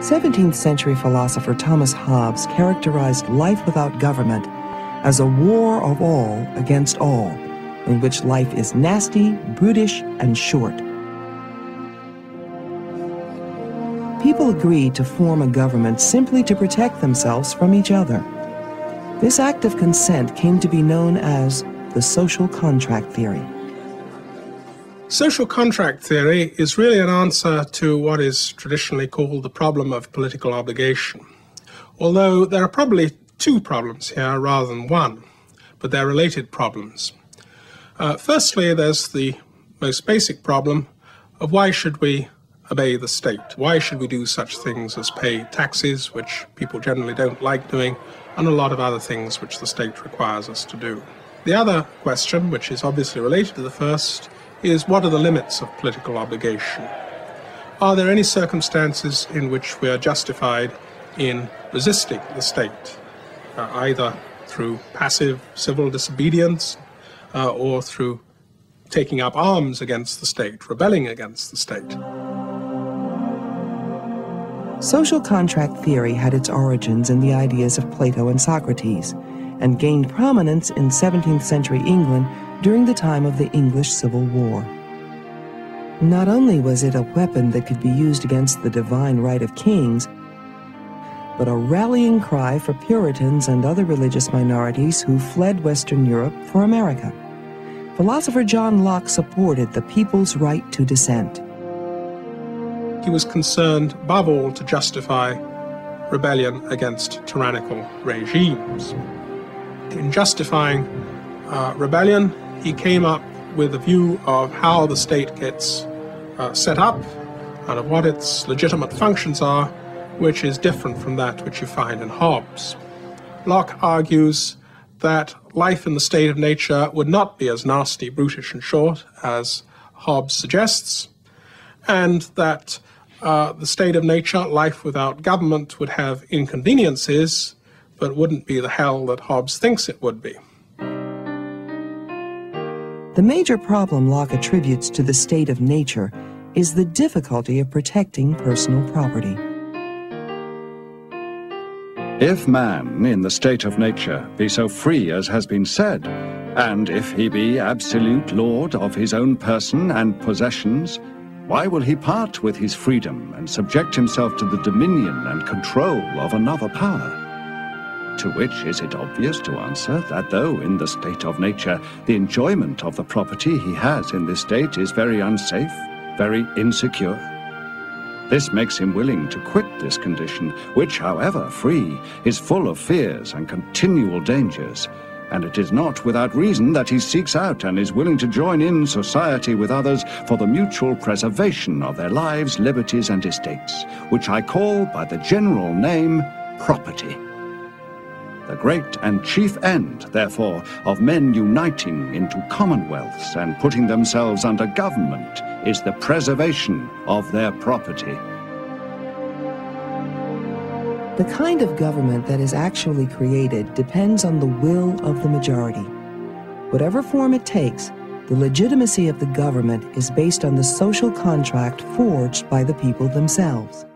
17th century philosopher Thomas Hobbes characterized life without government as a war of all against all, in which life is nasty, brutish, and short. People agreed to form a government simply to protect themselves from each other. This act of consent came to be known as the social contract theory. Social contract theory is really an answer to what is traditionally called the problem of political obligation. Although there are probably two problems here rather than one, but they're related problems. Firstly, there's the most basic problem of why should we obey the state? Why should we do such things as pay taxes, which people generally don't like doing, and a lot of other things which the state requires us to do? The other question, which is obviously related to the first, is what are the limits of political obligation? Are there any circumstances in which we are justified in resisting the state, either through passive civil disobedience or through taking up arms against the state, rebelling against the state? Social contract theory had its origins in the ideas of Plato and Socrates, and gained prominence in 17th century England during the time of the English Civil War. Not only was it a weapon that could be used against the divine right of kings, but a rallying cry for Puritans and other religious minorities who fled Western Europe for America. Philosopher John Locke supported the people's right to dissent. He was concerned, above all, to justify rebellion against tyrannical regimes. In justifying rebellion, he came up with a view of how the state gets set up and of what its legitimate functions are, which is different from that which you find in Hobbes. Locke argues that life in the state of nature would not be as nasty, brutish, and short as Hobbes suggests, and that the state of nature, life without government, would have inconveniences, but wouldn't be the hell that Hobbes thinks it would be. The major problem Locke attributes to the state of nature is the difficulty of protecting personal property. If man, in the state of nature, be so free as has been said, and if he be absolute lord of his own person and possessions, why will he part with his freedom and subject himself to the dominion and control of another power? To which is it obvious to answer that though in the state of nature the enjoyment of the property he has in this state is very unsafe, very insecure, this makes him willing to quit this condition, which, however free, is full of fears and continual dangers, and it is not without reason that he seeks out and is willing to join in society with others for the mutual preservation of their lives, liberties, and estates, which I call by the general name property. The great and chief end, therefore, of men uniting into commonwealths and putting themselves under government is the preservation of their property. The kind of government that is actually created depends on the will of the majority. Whatever form it takes, the legitimacy of the government is based on the social contract forged by the people themselves.